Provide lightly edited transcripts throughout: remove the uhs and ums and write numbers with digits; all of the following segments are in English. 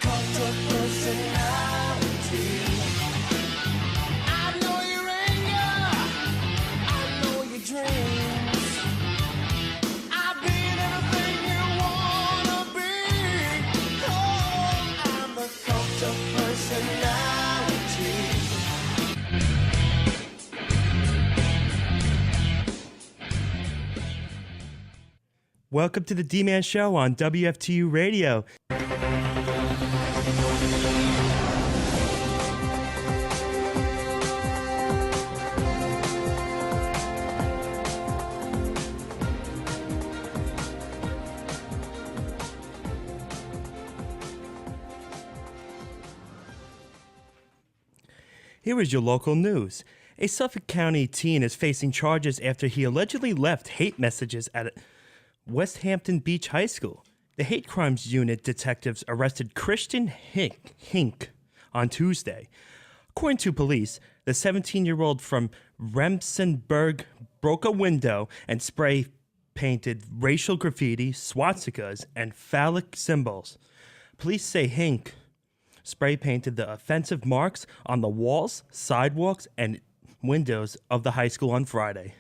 cult of personality. I know your anger, I know your dreams. I've been everything you wanna be. Oh, I'm the cult of personality. Welcome to the D-Man Show on WFTU Radio. Here is your local news. A Suffolk County teen is facing charges after he allegedly left hate messages at West Hampton Beach High School. The Hate Crimes Unit detectives arrested Christian Hink on Tuesday. According to police, the 17-year-old from Remsenburg broke a window and spray painted racial graffiti, swastikas, and phallic symbols. Police say Hink spray painted the offensive marks on the walls, sidewalks, and windows of the high school on Friday.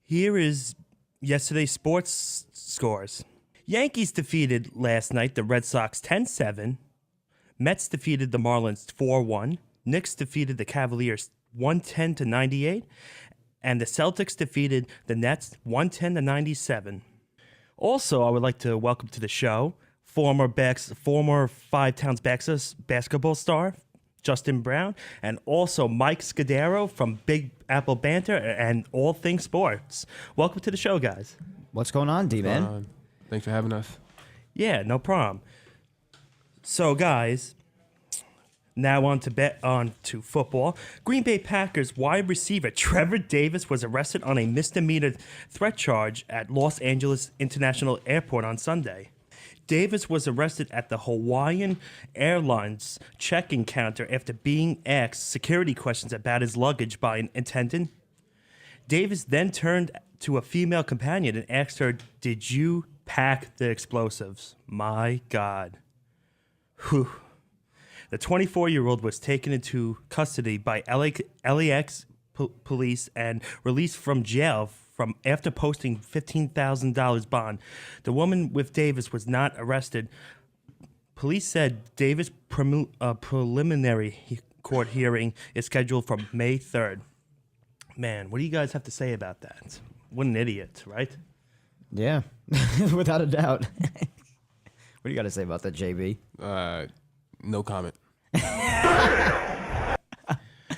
Here is yesterday's sports scores. Yankees defeated last night the Red Sox 10-7. Mets defeated the Marlins 4-1. Knicks defeated the Cavaliers 110-98. And the Celtics defeated the Nets 110-97. Also, I would like to welcome to the show former Five Towns basketball star Justin Brown, and also Mike Scudero from Big Apple Banter and All Things Sports. Welcome to the show, guys. What's going on, D-Man? Thanks for having us. Yeah, no problem. So, guys, now on to football. Green Bay Packers wide receiver Trevor Davis was arrested on a misdemeanor threat charge at Los Angeles International Airport on Sunday. Davis was arrested at the Hawaiian Airlines check-in counter after being asked security questions about his luggage by an attendant. Davis then turned to a female companion and asked her, "Did you pack the explosives?" My God. Whew. The 24-year-old was taken into custody by LAX police and released from jail after posting $15,000 bond. The woman with Davis was not arrested. Police said Davis' preliminary court hearing is scheduled for May 3rd. Man, what do you guys have to say about that? What an idiot, right? Yeah, without a doubt. What do you got to say about that, JB? No comment.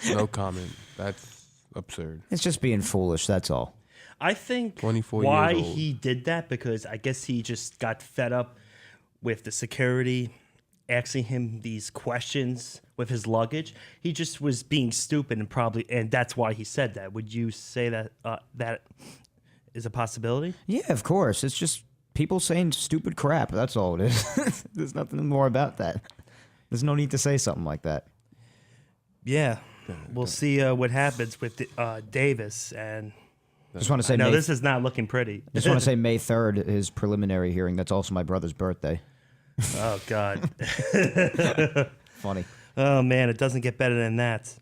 No comment. That's absurd. It's just being foolish, that's all. I think 24 why years old. he did that, because I guess he just got fed up with the security asking him these questions with his luggage. He just was being stupid and that's why he said that. Would you say that that is a possibility? Yeah, of course. It's just people saying stupid crap. That's all it is. There's nothing more about that. There's no need to say something like that. Yeah. We'll see what happens with Davis. And Just want to say, no, this is not looking pretty. Just want to say May 3rd, his preliminary hearing. That's also my brother's birthday. Oh, God. Funny. Oh, man, it doesn't get better than that.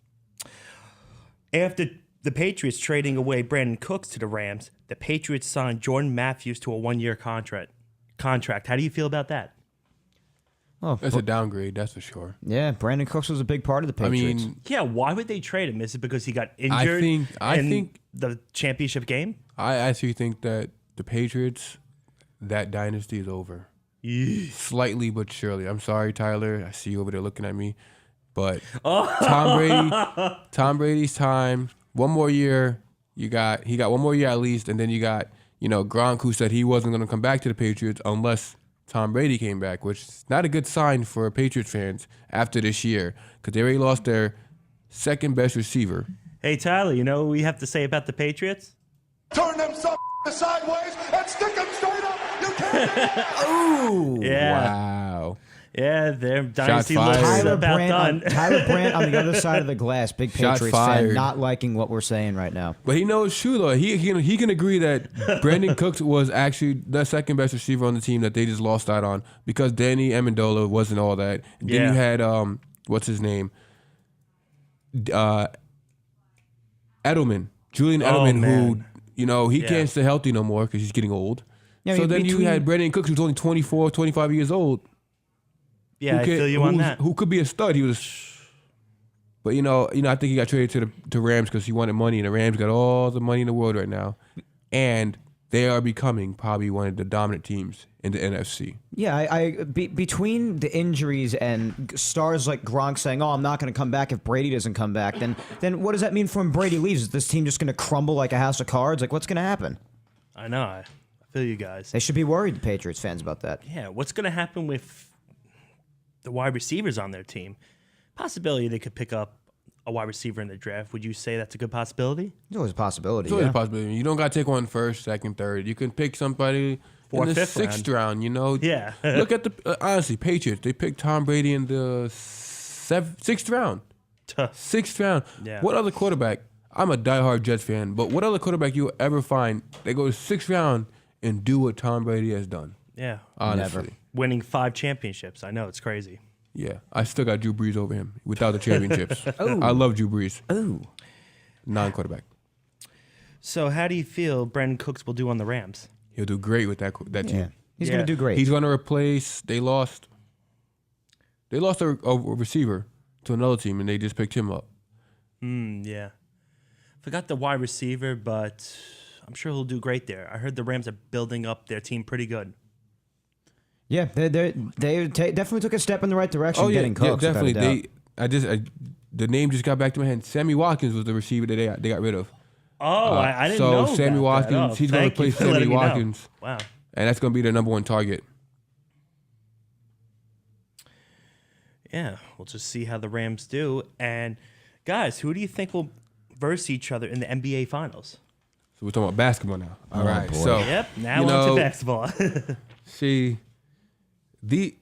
After the Patriots trading away Brandon Cooks to the Rams, the Patriots signed Jordan Matthews to a one-year contract. How do you feel about that? Oh, That's a downgrade, that's for sure. yeah, Brandon Cooks was a big part of the Patriots. I mean, Yeah, why would they trade him? Is it because he got injured I in think the championship game? I actually think that the Patriots, that dynasty is over. Slightly but surely. I'm sorry, Tyler. I see you over there looking at me. But Tom Brady's time, one more year. He got one more year at least, and then you got, Gronk, who said he wasn't going to come back to the Patriots unless Tom Brady came back, which is not a good sign for Patriots fans after this year, because they already lost their second best receiver. Hey, Tyler, you know what we have to say about the Patriots? Turn them sideways and stick them straight up. You can't. Ooh. Yeah. Wow. Yeah, their dynasty fired. looks Tyler about done. Tyler Brandt on the other side of the glass, big Shot Patriots fired. fan, not liking what we're saying right now. But he knows true though. He can agree that Brandon Cooks was actually the second best receiver on the team that they just lost out on because Danny Amendola wasn't all that. And then Yeah. you had what's his name? Edelman, Julian Edelman, who man. he Yeah. can't stay healthy no more because he's getting old. Yeah, so I mean, then you between- had Brandon Cooks, who's only 24, 25 years old. Yeah, I feel you on that. Who could be a stud? He was, but I think he got traded to Rams because he wanted money, and the Rams got all the money in the world right now, and they are becoming probably one of the dominant teams in the NFC. Yeah, between the injuries and stars like Gronk saying, "Oh, I'm not going to come back if Brady doesn't come back," then what does that mean for when Brady leaves? Is this team just going to crumble like a house of cards? Like, what's going to happen? I know. I feel you guys. They should be worried, the Patriots fans, about that. Yeah, what's going to happen with the wide receivers on their team? Possibility they could pick up a wide receiver in the draft. Would you say that's a good possibility? It's always a possibility. It's always Yeah. a possibility. You don't got to take one first, second, third. You can pick somebody Fourth, in the fifth sixth round. Yeah. Look at the honestly Patriots. They picked Tom Brady in the sixth round. Sixth round. Yeah. What other quarterback? I'm a diehard Jets fan, but what other quarterback you ever find they go to sixth round and do what Tom Brady has done? Yeah. Honestly. Never. Winning 5 championships. I know, it's crazy. Yeah, I still got Drew Brees over him without the championships. I love Drew Brees, Ooh. non-quarterback. So how do you feel Brandon Cooks will do on the Rams? He'll do great with that Yeah. team. He's Yeah. going to do great. He's going to replace. They lost a receiver to another team, and they just picked him up. Yeah. Forgot the wide receiver, but I'm sure he'll do great there. I heard the Rams are building up their team pretty good. Yeah, they definitely took a step in the right direction getting Cooks. yeah, without a definitely. doubt. The name just got back to my head. Sammy Watkins was the receiver that they got rid of, Oh, I didn't so know Sammy about that. Watkins, Oh, he's gonna thank you replace for letting Sammy me know. Watkins. Wow. and that's going to be their number one target. Yeah, we'll just see how the Rams do. And guys, who do you think will verse each other in the NBA Finals? So we're talking about basketball now. All right. boy. So Yep, now you on to know, basketball. see, the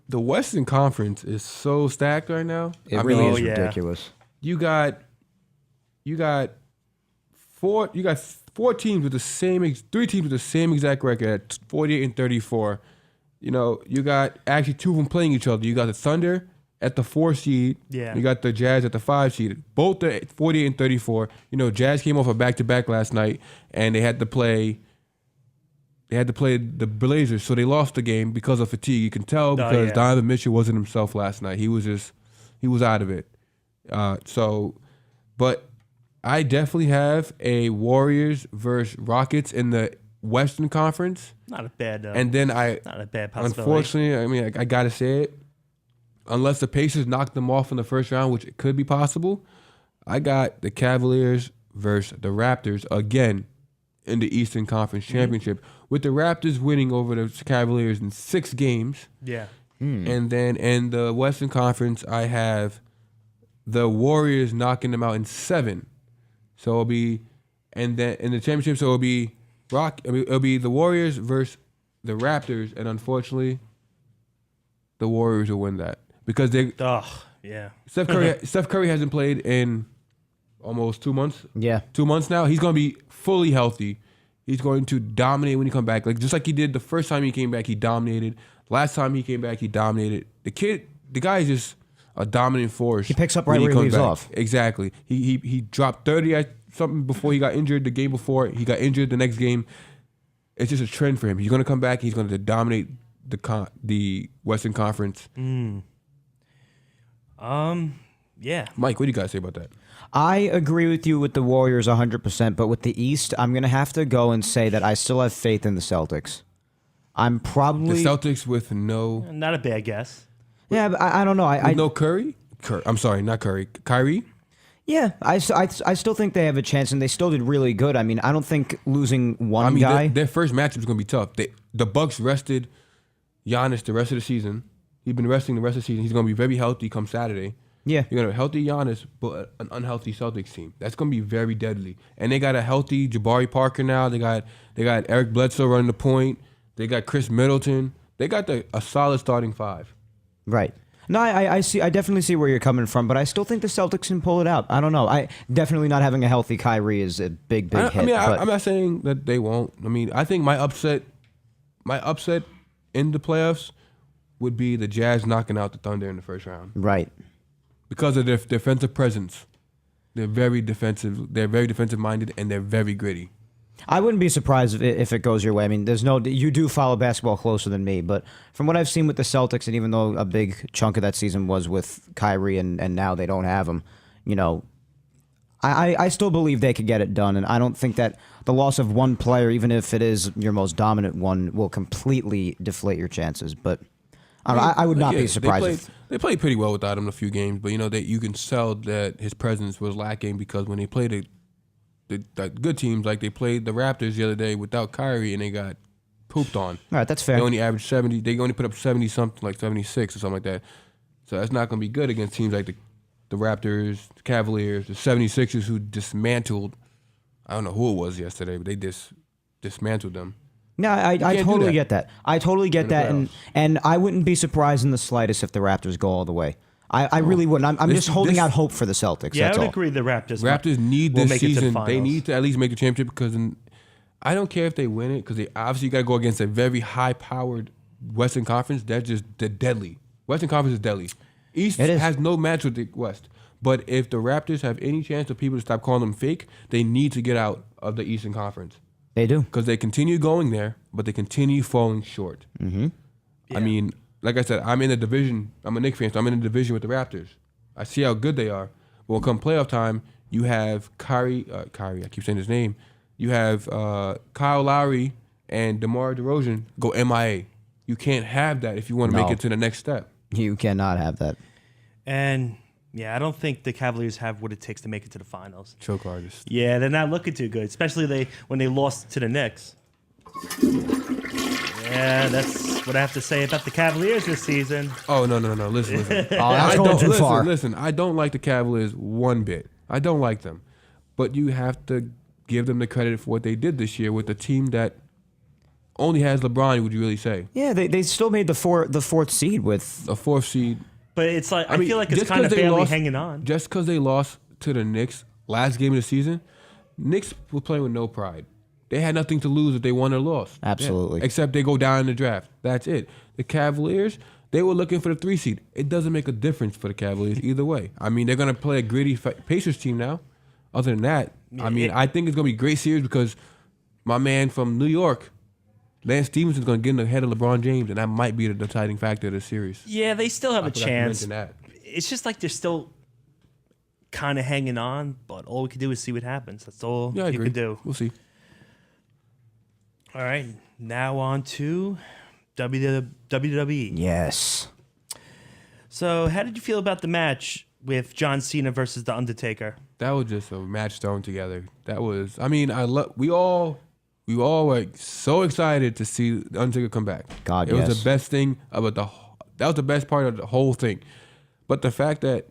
Western Conference is so stacked right now. It I really mean, is yeah. ridiculous. You got four teams with the same 3 teams with the same exact record at 48 and 34. You know, you got actually 2 of them playing each other. You got the Thunder at the 4 seed. Yeah. You got the Jazz at the 5 seed. Both are 48 and 34. You know, Jazz came off a back-to-back last night, and they had to play the Blazers, so they lost the game because of fatigue. You can tell because yeah. Donovan Mitchell wasn't himself last night. He was out of it. But I definitely have a Warriors versus Rockets in the Western Conference, Not a bad, and then not a bad possibility. unfortunately, I mean, I gotta say it. Unless the Pacers knock them off in the first round, which could be possible, I got the Cavaliers versus the Raptors again in the Eastern Conference Championship, with the Raptors winning over the Cavaliers in 6 games. Yeah. And then in the Western Conference, I have the Warriors knocking them out in 7. So it'll be, and then in the championship, so it'll be it'll be the Warriors versus the Raptors, and unfortunately, the Warriors will win that because Yeah. Steph Curry hasn't played in almost 2 months. Yeah. 2 months now. He's going to be fully healthy. He's going to dominate when he comes back. Like just like he did the first time he came back, he dominated. Last time he came back, he dominated. The guy is just a dominant force. He picks up when right where he comes leaves back. off. Exactly. He dropped 30 at something before he got injured. The game before he got injured, the next game, it's just a trend for him. He's going to come back. He's going to dominate the Western Conference. Yeah. Mike, what do you guys say about that? I agree with you with the Warriors 100%, but with the East, I'm going to have to go and say that I still have faith in the Celtics. I'm probably... The Celtics with no Not a bad guess. Yeah, but I don't know. I no Curry. I'm sorry, not Curry. Kyrie. Yeah, I still think they have a chance, and they still did really good. I mean, I don't think losing one I mean, guy... their first matchup is going to be tough. The Bucks rested Giannis the rest of the season. He's been resting the rest of the season. He's going to be very healthy come Saturday. Yeah. You're gonna have a healthy Giannis, but an unhealthy Celtics team. That's gonna be very deadly. And they got a healthy Jabari Parker now. They got Eric Bledsoe running the point. They got Chris Middleton. They got a solid starting five. Right. No, I see. I definitely see where you're coming from, but I still think the Celtics can pull it out. I don't know. I definitely not having a healthy Kyrie is a big hit. I'm not saying that they won't. I mean, I think my upset in the playoffs would be the Jazz knocking out the Thunder in the first round right. because of their defensive presence. They're very defensive. They're very defensive minded, and they're very gritty. I wouldn't be surprised if it goes your way. I mean, you do follow basketball closer than me, but from what I've seen with the Celtics, and even though a big chunk of that season was with Kyrie and now they don't have him, I still believe they could get it done, and I don't think that the loss of one player, even if it is your most dominant one, will completely deflate your chances. But I would not be surprised. They played pretty well without him in a few games, but that you can tell that his presence was lacking because when they played the good teams, like they played the Raptors the other day without Kyrie and they got pooped on. All right, that's fair. They only averaged 70. They only put up 70 something, like 76 or something like that. So that's not going to be good against teams like the Raptors, the Cavaliers, the 76ers who dismantled. I don't know who it was yesterday, but they dismantled them. No, I totally get that. I totally get that, and I wouldn't be surprised in the slightest if the Raptors go all the way. I really wouldn't. I'm just holding out hope for the Celtics. Yeah, that's I would all. agree. The Raptors need will this make it to the season. finals. They need to at least make the championship because I don't care if they win it because they obviously got to go against a very high-powered Western Conference. They're deadly. Western Conference is deadly. East has no match with the West. But if the Raptors have any chance of people to stop calling them fake, they need to get out of the Eastern Conference. They do. Because they continue going there, but they continue falling short. Mm-hmm. Yeah. I mean, like I said, I'm in a division. I'm a Knicks fan, so I'm in a division with the Raptors. I see how good they are. But when come playoff time, you have Kyrie, I keep saying his name. You have Kyle Lowry and DeMar DeRozan go MIA. You can't have that if you want to make it to the next step. You cannot have that. And yeah, I don't think the Cavaliers have what it takes to make it to the finals. Choke artist. Yeah, they're not looking too good, especially when they lost to the Knicks. Yeah, that's what I have to say about the Cavaliers this season. Oh, no. Listen. That's going too far. Listen, I don't like the Cavaliers one bit. I don't like them. But you have to give them the credit for what they did this year with a team that only has LeBron, would you really say? Yeah, they still made the fourth seed with A fourth seed. But it's like I mean, feel like it's just kind 'cause of they barely lost- hanging on. Just because they lost to the Knicks last game of the season, Knicks were playing with no pride. They had nothing to lose if they won or lost. Absolutely. Yeah. Except they go down in the draft. That's it. The Cavaliers, they were looking for the 3 seed. It doesn't make a difference for the Cavaliers either way. I mean, they're going to play a gritty Pacers team now. Other than that, I think it's going to be a great series because my man from New York, Lance Stevenson's going to get in the head of LeBron James, and that might be the deciding factor of the series. Yeah, they still have a forgot to chance. mention that. It's just like they're still kind of hanging on, but all we can do is see what happens. That's all Yeah, I you agree. can do. We'll see. All right, now on to WWE. yes. So, how did you feel about the match with John Cena versus The Undertaker? That was just a match thrown together. That was, I mean, we all were so excited to see the Undertaker come back. God, it was yes. the best thing about that was the best part of the whole thing. But the fact that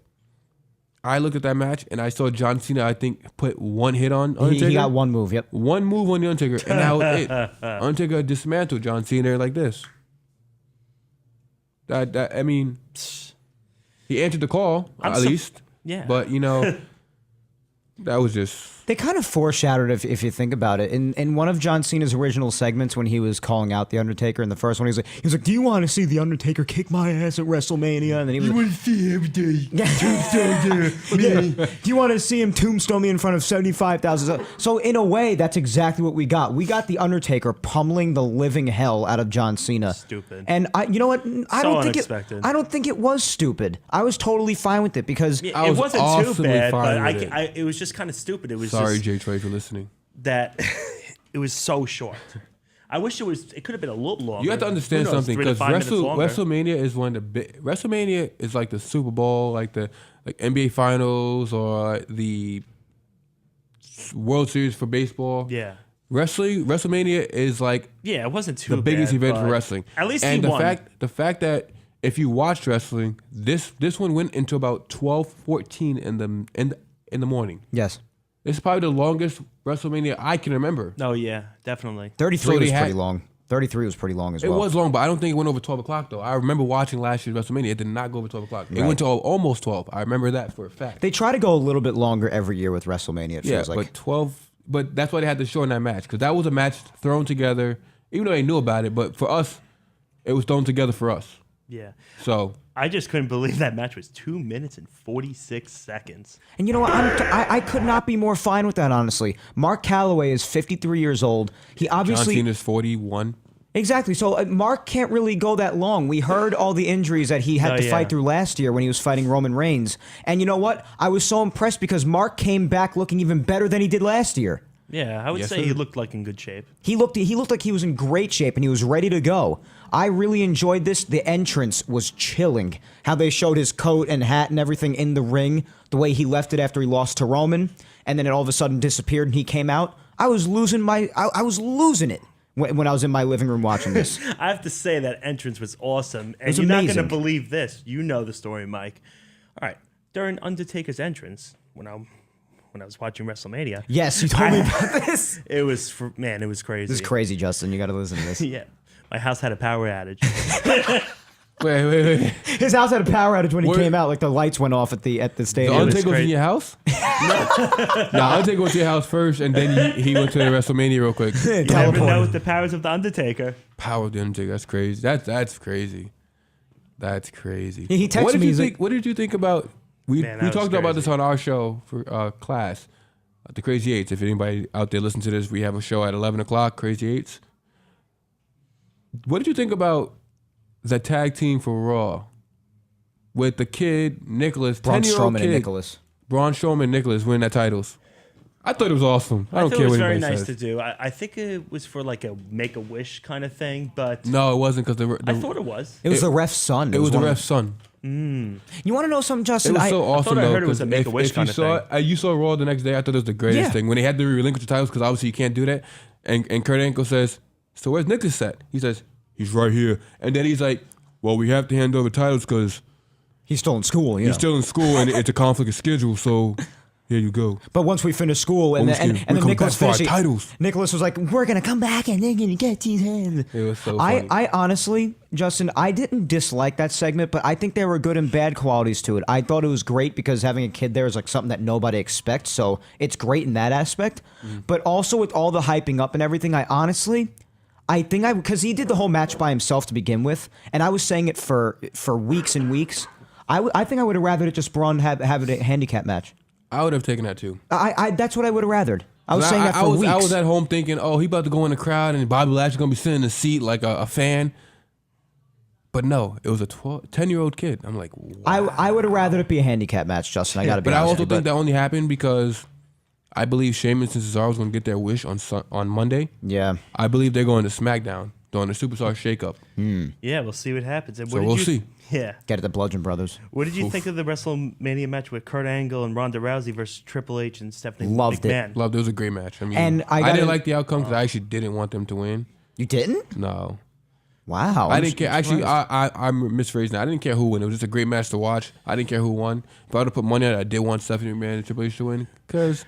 I looked at that match and I saw John Cena, I think, put one hit on Undertaker. He got one move, yep. One move on the Undertaker, and that was it. Undertaker dismantled John Cena like this. I mean, he answered the call, at least. Yeah. But, that was just... They kind of foreshadowed, if you think about it, in one of John Cena's original segments when he was calling out the Undertaker in the first one. He was like, "Do you want to see the Undertaker kick my ass at WrestleMania?" And then he was, want to see every day. Yeah. "Do you want to see him tombstone me in front of 75,000?" So in a way, that's exactly what we got. We got the Undertaker pummeling the living hell out of John Cena. Stupid. And you know what? I unexpected. don't think it was stupid. I was totally fine with it because It was wasn't too awesomely bad, fine but with it was just kind of stupid. It was Sorry, just Jay Trey, for listening. that it was so short. I wish it could have been a little longer. You have to understand Who knows, something 3 to because 5 minutes longer. WrestleMania is one of the WrestleMania is like the Super Bowl, like the NBA Finals or the World Series for baseball. Yeah. WrestleMania is like Yeah, it wasn't too the biggest bad, event for but wrestling. At least and he won. the fact that if you watched wrestling, this one went into about 12:14 in the morning. Yes. It's probably the longest WrestleMania I can remember. Oh yeah, definitely. 33 So they was pretty had- long. 33 was pretty long as It well. was long, but I don't think it went over 12 o'clock, though. I remember watching last year's WrestleMania. It did not go over 12 o'clock. It went to almost 12. I remember that for a fact. They try to go a little bit longer every year with WrestleMania, it Yeah, feels like. but 12. But that's why they had to shorten that match, because that was a match thrown together, even though they knew about it. But for us, it was thrown together for us. Yeah. So I just couldn't believe that match was 2 minutes and 46 seconds. And you know what? I could not be more fine with that, honestly. Mark Calloway is 53 years old. He John obviously... Cena's 41. Exactly. So Mark can't really go that long. We heard all the injuries that he had Oh, to yeah. fight through last year when he was fighting Roman Reigns. And you know what? I was so impressed because Mark came back looking even better than he did last year. Yeah, I would Yes, say sir. he looked like in good shape. He looked like he was in great shape and he was ready to go. I really enjoyed this. The entrance was chilling. How they showed his coat and hat and everything in the ring, the way he left it after he lost to Roman, and then it all of a sudden disappeared and he came out. I was losing it when I was in my living room watching this. I have to say that entrance was awesome. And was you're not going amazing. to believe this. You know the story, Mike. All right. During Undertaker's entrance, when I was watching WrestleMania, Yes, you told me about this. it was it was crazy. This is crazy, Justin. You got to listen to this. Yeah. My house had a power outage. Wait. His house had a power outage when he Where- came out. Like the lights went off at the The stadium. was Undertaker was in great. your house? No, Undertaker went to your house first, and then he went to the WrestleMania real quick. You never know with the powers of the Undertaker. Power of the Undertaker. That's crazy. That's crazy. That's crazy. He texted what did me, you he's think? like- What did you think about? We Man, that we was talked about this crazy. on our show for class, the Crazy Eights. If anybody out there listen to this, we have a show at 11 o'clock. Crazy Eights. What did you think about the tag team for Raw with the kid Nicholas, Braun 10-year-old Strowman kid, and Nicholas. Braun Strowman and Nicholas winning that titles? I thought it was awesome. I don't thought care it was what very anybody nice says. to do. I think it was for like a Make-A-Wish kind of thing, but No, it wasn't because I thought it was. It was the ref's son. It was the one of- ref's son. You want to know something, Justin? It was so awesome I though. heard it was 'cause a Make-A-Wish if you kinda saw thing. you saw Raw the next day. I thought it was the greatest Yeah. thing when they had to relinquish the titles because obviously you can't do that. And Kurt Angle says, "So where's Nicholas at?" He says, "He's right here." And then he's like, "Well, we have to hand over titles because He's still in school. he's still in school and it's a conflict of schedule. So here you go." But once we finish school, and Once then, we and then come Nicholas back for our finished, titles. Nicholas was like, "We're gonna come back and they're gonna get these hands." It was so funny. I honestly, Justin, I didn't dislike that segment, but I think there were good and bad qualities to it. I thought it was great because having a kid there is like something that nobody expects, so it's great in that aspect. But also with all the hyping up and everything, I think because he did the whole match by himself to begin with, and I was saying it for weeks and weeks. I think I would have rather it just Braun have it a handicap match. I would have taken that too. I that's what I would have rathered. I was saying that for weeks. I was at home thinking, oh, he about to go in the crowd and Bobby Lashley's gonna be sitting in the seat like a fan. But no, it was a 10-year-old kid. I'm like, wow. I would have rather it be a handicap match, Justin. I got to be But I honest also with you, think that only happened because I believe Sheamus and Cesaro was going to get their wish on Monday. yeah. I believe they're going to SmackDown during the Superstar Shakeup. Yeah, we'll see what happens. And So what did we'll you, see. Yeah. Get it, the Bludgeon Brothers. What did you think of the WrestleMania match with Kurt Angle and Ronda Rousey versus Triple H and Stephanie Loved it. McMahon? Loved it. It was a great match. I mean, And I I gotta- didn't like the outcome because I actually didn't want them to win. You didn't? No. Wow. I didn't care. Actually, I'm misphrasing that. I didn't care who won. It was just a great match to watch. I didn't care who won. If I would have put money on it, I did want Stephanie McMahon and Triple H to win because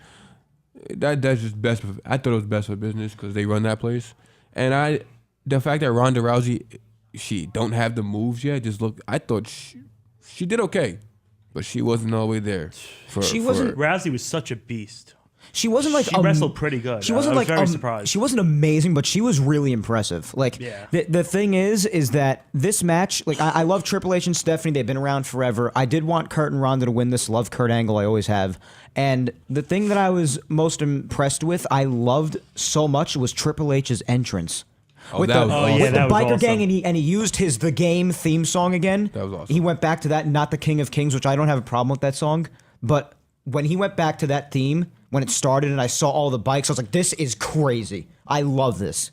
that's just best. I thought it was best for business because they run that place. And the fact that Ronda Rousey, she don't have the moves yet, just look. I thought she did okay, but she wasn't all the way there. She wasn't- Rousey was such a beast. She wasn't like She wrestled pretty good. She wasn't I was like very surprised. She wasn't amazing, but she was really impressive. Like Yeah. the thing is that this match, like I love Triple H and Stephanie. They've been around forever. I did want Kurt and Ronda to win this. Love Kurt Angle. I always have. And the thing that I was most impressed with, I loved so much, was Triple H's entrance. Oh, that was awesome. yeah, with that the was biker gang, awesome. and he used his The Game theme song again. That was awesome. He went back to that, not the King of Kings, which I don't have a problem with that song. But when he went back to that theme, when it started and I saw all the bikes, I was like, this is crazy. I love this.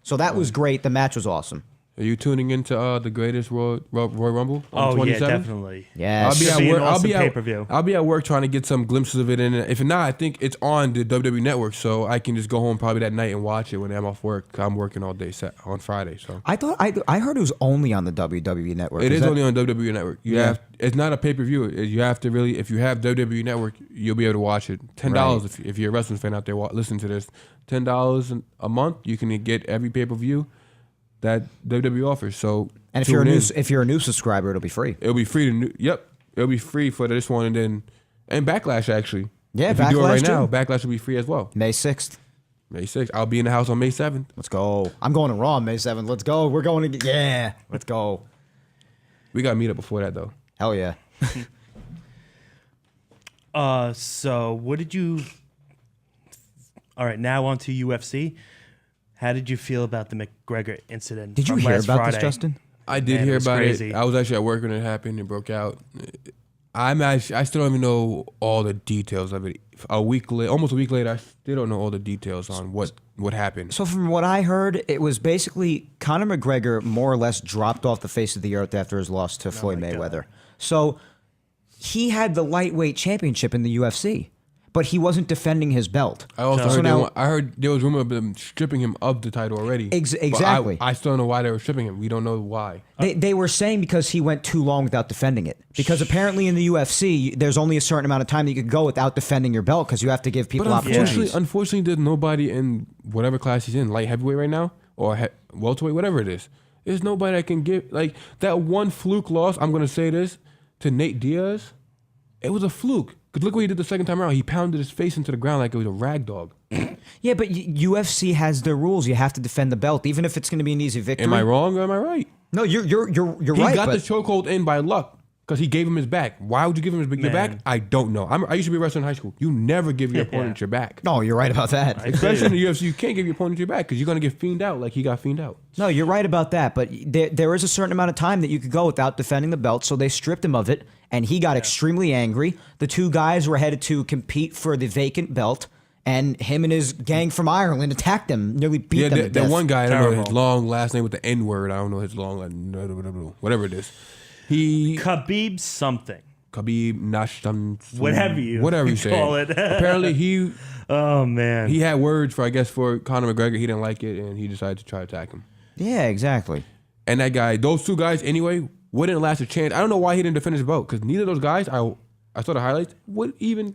So that was great. The match was awesome. Are you tuning into the greatest Royal Rumble on Oh the yeah, 27th? definitely. Yeah. I'll be Should at be an work. awesome pay-per-view. I'll be at work trying to get some glimpses of it. And if not, I think it's on the WWE Network, so I can just go home probably that night and watch it when I'm off work. I'm working all day on Friday, so I thought I heard it was only on the WWE Network. it is that- only on WWE Network. You have it's not a pay-per-view. You have to really, if you have WWE Network, you'll be able to watch it. $10 if you're a wrestling fan out there listening to this. $10 a month, you can get every pay-per-view that WWE offers. So And if you're a new subscriber, it'll be free. it'll be free to it'll be free for this one and Backlash actually. Yeah, if you do it right Backlash now, too. Backlash will be free as well. May 6th. May 6th. I'll be in the house on May 7th. Let's go. I'm going to Raw on May 7th. Let's go. We're going to yeah. Let's go. We got to meet up before that though. Hell yeah. So what did you? All right, now on to UFC. How did you feel about the McGregor incident? Did you from hear last about Friday? this, Justin? I did Man, it hear was about crazy. it. I was actually at work when it happened. It broke out. I still don't even know all the details of it. Almost a week later, I still don't know all the details on what happened. So from what I heard, it was basically Conor McGregor more or less dropped off the face of the earth after his loss to Floyd my God. Mayweather. So he had the lightweight championship in the UFC, but he wasn't defending his belt. I also So heard, now- I heard there was rumor of them stripping him of the title already. But Exactly. I still don't know why they were stripping him. We don't know why. They were saying because he went too long without defending it. Because apparently in the UFC, there's only a certain amount of time that you could go without defending your belt because you have to give people But opportunities. unfortunately, there's nobody in whatever class he's in, light heavyweight right now, or welterweight, whatever it is. There's nobody that can give, like, that one fluke loss, I'm going to say this, to Nate Diaz, it was a fluke. Because look what he did the second time around. He pounded his face into the ground like it was a rag dog. Yeah, but UFC has their rules. You have to defend the belt, even if it's going to be an easy victory. Am I wrong or am I right? No, you're He right. got but the chokehold in by luck because he gave him his back. Why would you give him your back? Man. I don't know. I used to be a wrestler in high school. You never give your opponent your back. no, you're right about that. Especially in the UFC, you can't give your opponent your back because you're going to get fiend out like he got fiend out. No, you're right about that. But there is a certain amount of time that you could go without defending the belt. So they stripped him of it, and he got extremely angry. The two guys were headed to compete for the vacant belt, and him and his gang from Ireland attacked him, nearly beat Yeah, them to that death. one guy, I don't know his Terrible. long last name with the N word. I don't know his long, whatever it is. He Khabib something. Khabib Nashtam, Whatever you say. call it. Apparently, he Oh man. had words for Conor McGregor. He didn't like it, and he decided to try to attack him. Yeah, exactly. And that guy, those two guys, anyway, wouldn't last a chance. I don't know why he didn't defend his belt because neither of those guys, I saw the highlights, would even.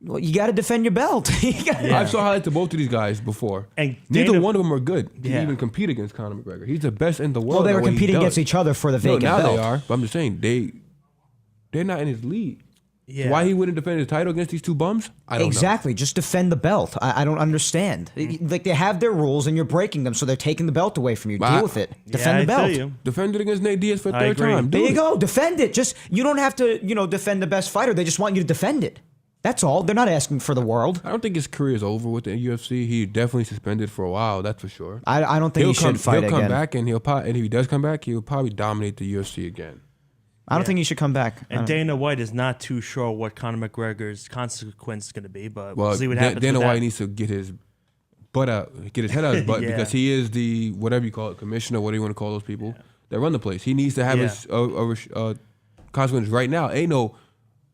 Well, you got to defend your belt. You gotta- I saw highlights of both of these guys before. And neither Dana- one of them are good to Yeah. even compete against Conor McGregor. He's the best in the world. Well, they at were what he competing does. against each other for the No, vacant now belt. they are. But I'm just saying they're not in his league. Yeah. Why he wouldn't defend his title against these two bums? I don't Exactly. Just defend the belt. I don't understand. Like they have their rules and you're breaking them, so they're taking the belt away from you. But Deal with it. Defend yeah, the belt. I feel you. know. Defend it against Nate Diaz for the I third agree. time. There Do you it. go. Defend it. Just you don't have to, defend the best fighter. They just want you to defend it. That's all. They're not asking for the world. I don't think his career is over with the UFC. He definitely suspended for a while. That's for sure. I don't think he should fight He'll come again. back, and and if he does come back, he'll probably dominate the UFC again. I don't think he should come back. And Dana White is not too sure what Conor McGregor's consequence is going to be, but Well, we'll see what happens. Dana with White that. needs to get his butt out, get his head out of his butt Yeah. because he is the whatever you call it, commissioner, what do you want to call those people that run the place. He needs to have Yeah. his consequence right now. Ain't no,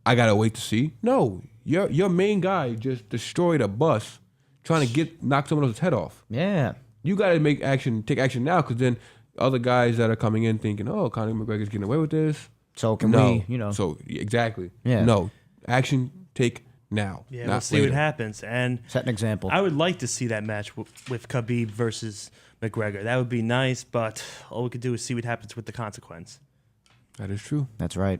I gotta wait to see. No, your main guy just destroyed a bus trying to knock someone else's head off. Yeah. You gotta take action now because then other guys that are coming in thinking, oh, Conor McGregor's getting away with this. So can No, we, So exactly. Yeah. No, action take now. Yeah, not we'll see later. what happens. And set an example? I would like to see that match with Khabib versus McGregor. That would be nice, but all we could do is see what happens with the consequence. That is true. That's right.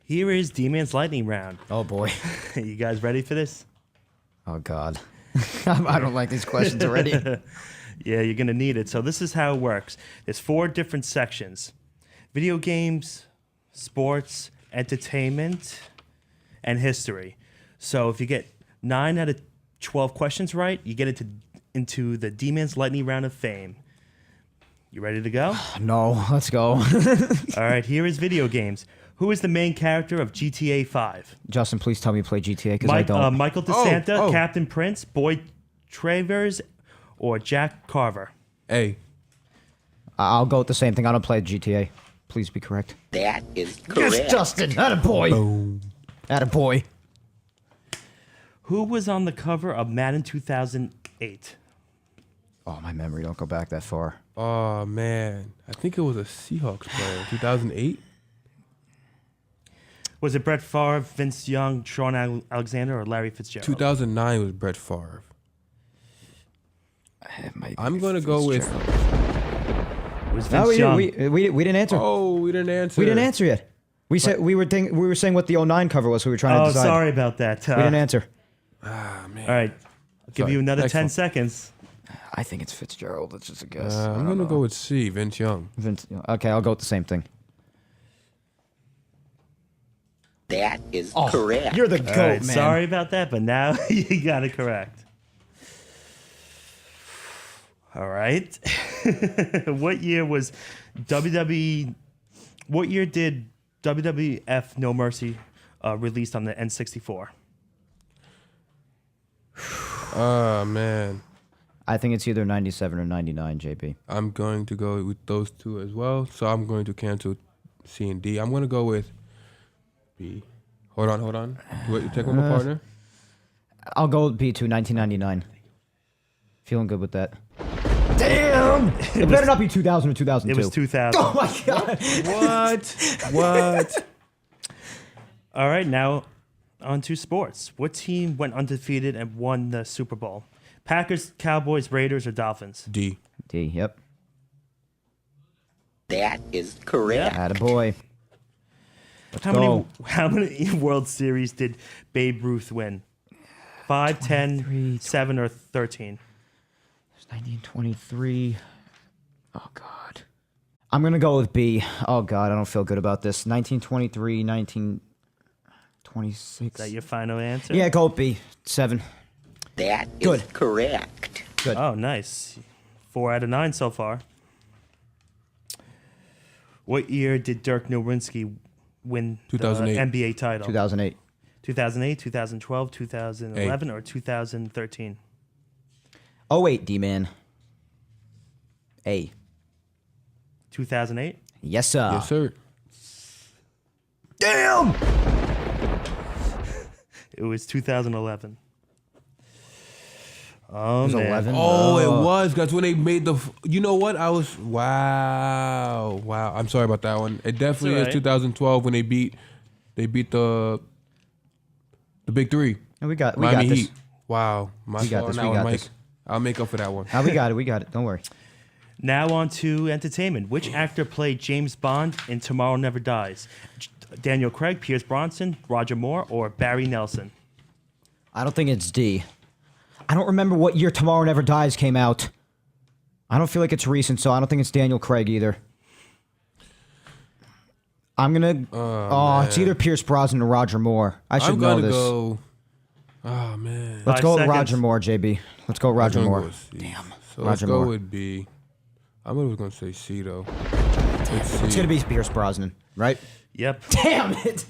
Here is D-Man's lightning round. Oh boy. You guys ready for this? Oh God. I don't like these questions already. Yeah, you're going to need it. So this is how it works. There's 4 different sections. Video games, sports, entertainment, and history. So if you get 9 out of 12 questions right, you get into the D-Man's lightning round of fame. You ready to go? No, let's go. All right, here is video games. Who is the main character of GTA 5? Justin, please tell me you play GTA because I don't. Michael DeSanta, oh. Captain Prince, Boyd Travers, or Jack Carver? A. I'll go with the same thing. I don't play GTA. Please be correct. That is correct. Yes, Justin. Attaboy. Boom. Attaboy. Who was on the cover of Madden 2008? Oh, my memory don't go back that far. Oh man, I think it was a Seahawks player. 2008. Was it Brett Favre, Vince Young, Sean Alexander, or Larry Fitzgerald? 2009 was Brett Favre. I'm gonna go with. It was Vince No, Young. we didn't answer. Oh, we didn't answer. We didn't answer yet. We said we were saying what the 09 cover was. We were trying to Oh, decide. sorry about that. We didn't answer. Ah man. All right. I'll give Sorry. you another Next 10 one. seconds. I think it's Fitzgerald. It's just a guess. I'm gonna go with C. Vince Young. Vince, okay, I'll go with the same thing. That is correct. You're the goat, All right, man. sorry about that, but now you got it correct. All right. What year was WWE? What year did WWF No Mercy released on the N64? Oh man. I think it's either 97 or 99, JP. I'm going to go with those two as well. So I'm going to cancel C and D. I'm going to go with B. Hold on. You take one more partner. I'll go with B2, 1999. Feeling good with that. Damn! It better not be 2000 or 2002. It was 2000. Oh my god! What? All right, now on to sports. What team went undefeated and won the Super Bowl? Packers, Cowboys, Raiders, or Dolphins? D. D, yep. That is correct. Attaboy. Let's go. How many World Series did Babe Ruth win? 5, 10, 7, or 13? 1923. Oh god. I'm gonna go with B. Oh god, I don't feel good about this. 1923, 1926. Is that your final answer? Yeah, go with B. 7. That is Good. correct. Good. Oh, nice. 4 out of 9 so far. What year did Dirk Nowitzki win 2008. the NBA title? 2008. 2008, 2012, 2011, or 2013? Oh wait, D-man. A. 2008? Yes, sir. Yes, sir. Damn! It was 2011. Oh, It was man. 11. Oh, it was. That's when they made the. You know what? I was. Wow. I'm sorry about that one. It definitely It's is all right. 2012 when they beat the big three. And we got Miami this. Heat. Wow. My We got fault this, on we that one, got Mike. this. I'll make up for that one. We got it. Don't worry. Now on to entertainment. Which actor played James Bond in Tomorrow Never Dies? Daniel Craig, Pierce Bronson, Roger Moore, or Barry Nelson? I don't think it's D. I don't remember what year Tomorrow Never Dies came out. I don't feel like it's recent, so I don't think it's Daniel Craig either. I'm gonna. It's either Pierce Brosnan or Roger Moore. I should I'm know gonna this. go. Oh man. Let's 5 go with seconds. Roger Moore, JB. Let's go with Roger I'm gonna Moore. go with C. Damn. So Roger let's go Moore. with B. I'm gonna say C though. It's C. It's gonna be Pierce Brosnan, right? Yep. Damn it!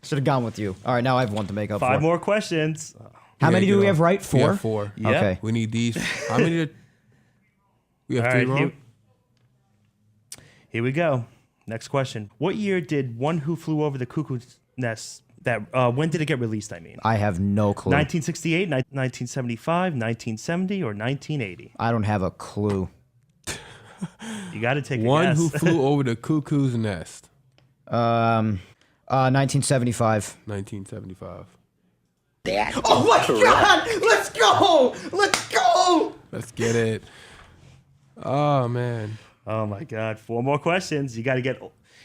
Should have gone with you. All right, now I have one to make up 5 for. more questions. How Yeah, many do get we off. have right? We 4? have 4. Yep. Okay. We need these. How many? We have All 3 right, wrong. here we go. Next question. What year did One Who Flew Over the Cuckoo's Nest, when did it get released, I mean? I have no clue. 1968, 1975, 1970, or 1980? I don't have a clue. You got to take a One guess. who flew over the cuckoo's nest. 1975. 1975. That is Oh my correct. God! Let's go! Let's go! Let's get it. Oh man. Oh my God. 4 more questions. You got to get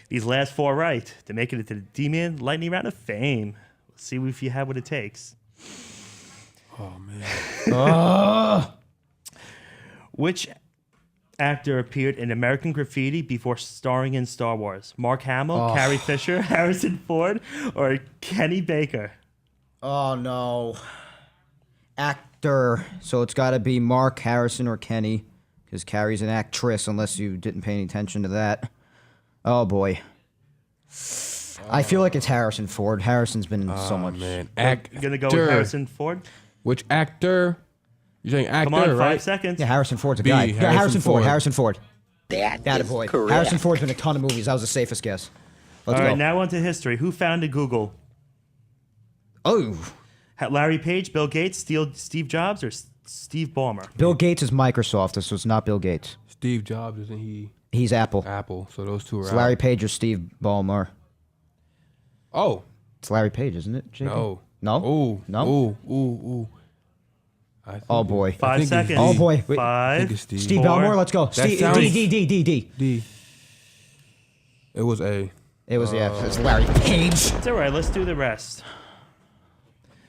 these last 4 right to make it into the D-Man Lightning Round of Fame. Let's see if you have what it takes. Oh man. Which actor appeared in American Graffiti before starring in Star Wars? Mark Hamill, Carrie Fisher, Harrison Ford, or Kenny Baker? Oh no. Actor. So it's got to be Mark, Harrison, or Kenny. Because Carrie's an actress, unless you didn't pay any attention to that. Oh boy. I feel like it's Harrison Ford. Harrison's been so much. Man, You're gonna go with Harrison Ford? Which actor? You're saying actor, Come on, 5 right? seconds. Yeah, Harrison Ford's a B, guy. Yeah, Harrison Ford. Harrison Ford. That That is boy. correct. Harrison Ford's been in a ton of movies. That was the safest guess. Let's All go. right, now on to history. Who founded Google? Oh, Had Larry Page, Bill Gates, Steve Jobs, or Steve Ballmer? Bill Gates is Microsoft. This was not Bill Gates. Steve Jobs, isn't he He's Apple. Apple? So those two are It's out. Larry Page or Steve Ballmer. Oh, It's Larry Page, isn't it? JP? no. No? Ooh. No? Ooh. I think Oh, boy. 5 think it's seconds. D. Oh, boy. Wait. I think 5. it's Steve. Steve 4. Ballmer, let's go. Steve, sounds- D. D. It was A. It was, it's Larry Page. It's all right. Let's do the rest.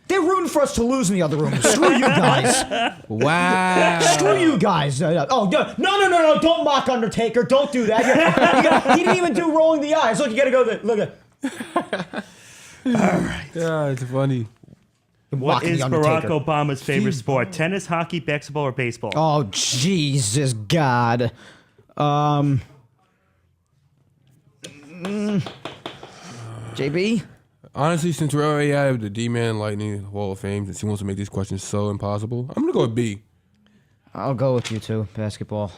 They're rooting for us to lose in the other room. Screw you guys. Wow. Screw you guys. Oh, no. Don't mock Undertaker. Don't do that. He didn't even do rolling the eyes. Look, you got to go there. Look at Yeah, it's funny. What mocking is the Barack Undertaker. Obama's favorite sport? Tennis, hockey, basketball, or baseball? Oh, Jesus God. JB? Honestly, since we're already out of the D-Man Lightning Hall of Fame, since he wants to make these questions so impossible, I'm gonna go with B. I'll go with you too. Basketball.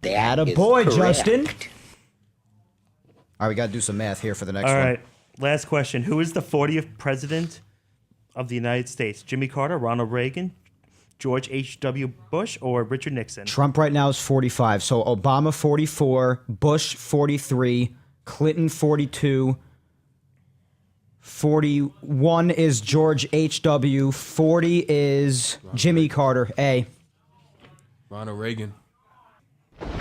That is Attaboy, correct. Justin. All right, we got to do some math here for the next All one. right. Last question. Who is the 40th president of the United States? Jimmy Carter, Ronald Reagan, George H.W. Bush, or Richard Nixon? Trump right now is 45. So Obama 44, Bush 43, Clinton 42, 41 is George H.W., 40 is Jimmy Carter. A. Ronald Reagan.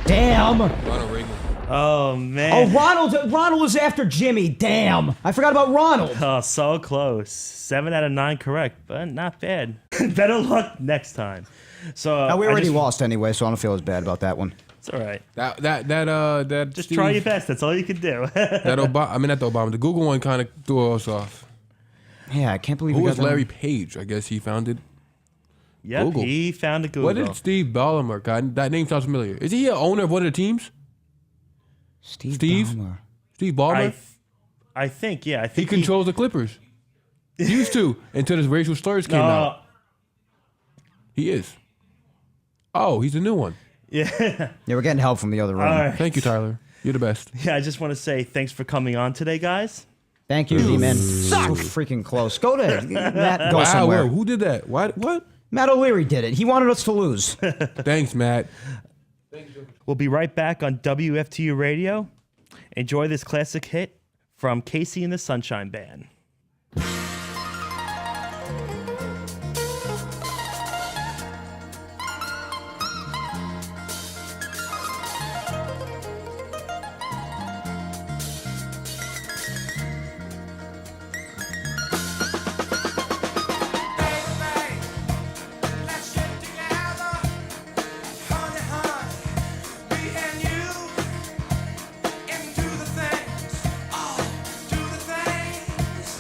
Damn. Ronald Reagan. Oh, Oh, man. Ronald is after Jimmy. Damn. I forgot about Ronald. Oh, so close. 7 out of 9 correct, but not bad. Better luck next time. So Now, we I already just- lost anyway, so I don't feel as bad about that one. It's all right. That Just Steve, try your best. That's all you can do. That Obama. I mean, not the Obama. The Google one kind of threw us off. Yeah, I can't believe Who we was got that Larry one. Page? I guess he founded. Yep, Google. he found a Google. What did Steve Ballmer? God, that name sounds familiar. Is he an owner of one of the teams? Steve Steve? Ballmer. Steve Ballmer. I think, yeah. I He think controls the Clippers. He used to until his racial slurs came out. He is. Oh, he's a new one. Yeah. Yeah, we're getting help from the other room. All right. Thank you, Tyler. You're the best. Yeah, I just want to say thanks for coming on today, guys. Thank you, D-Man. So freaking close. Go to Matt. Go somewhere. Who did that? What? Matt O'Leary did it. He wanted us to lose. Thanks, Matt. We'll be right back on WFTU Radio. Enjoy this classic hit from Casey and the Sunshine Band. Into the things, oh, do the things.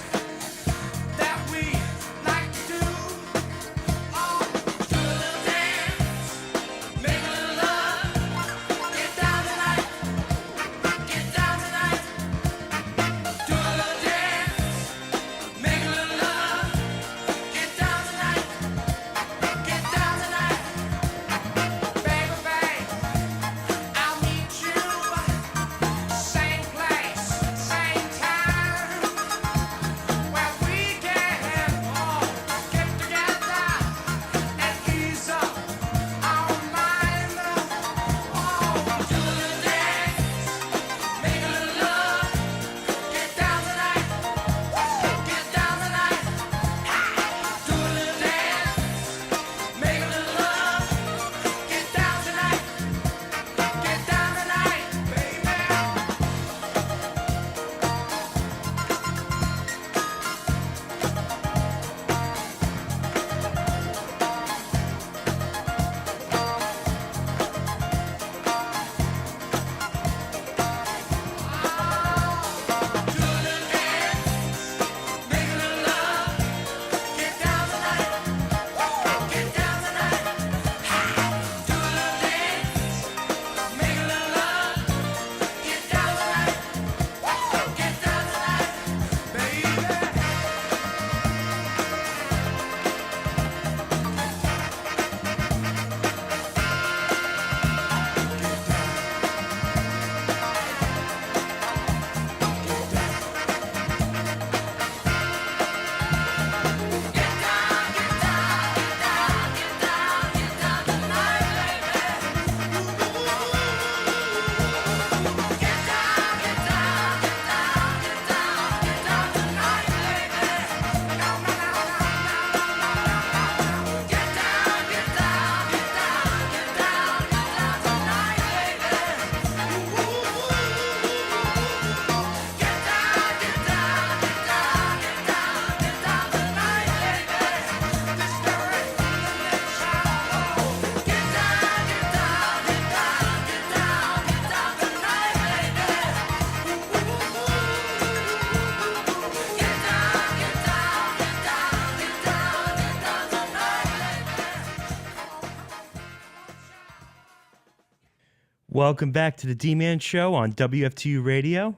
Welcome back to the D-Man Show on WFTU Radio.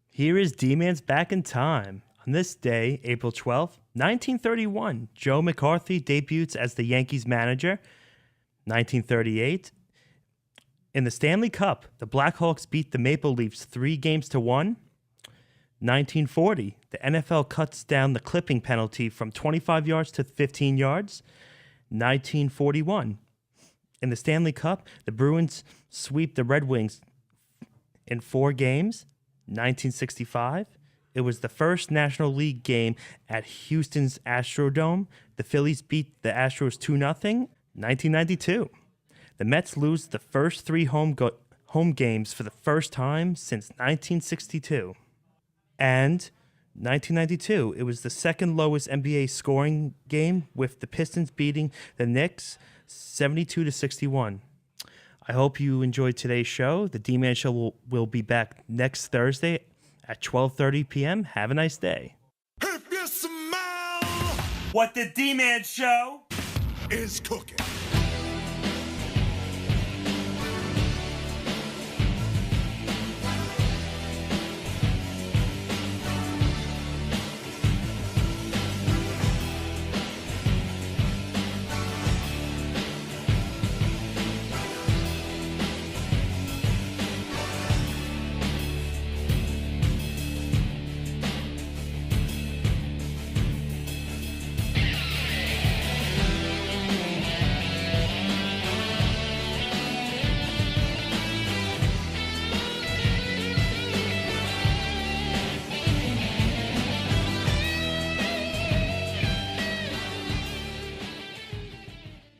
Here is D-Man's Back in Time. On this day, April 12th, 1931, Joe McCarthy debuts as the Yankees manager. 1938, in the Stanley Cup, the Blackhawks beat the Maple Leafs 3-1. 1940, the NFL cuts down the clipping penalty from 25 yards to 15 yards. 1941, in the Stanley Cup, the Bruins sweep the Red Wings in 4 games. 1965, it was the first National League game at Houston's Astrodome. The Phillies beat the Astros 2-0. 1992, the Mets lose the first 3 home games for the first time since 1962. And 1992, it was the second lowest NBA scoring game, with the Pistons beating the Knicks 72-61. I hope you enjoyed today's show. The D-Man Show will be back next Thursday at 12:30 p.m. Have a nice day. If you smell What the D-Man Show is cooking.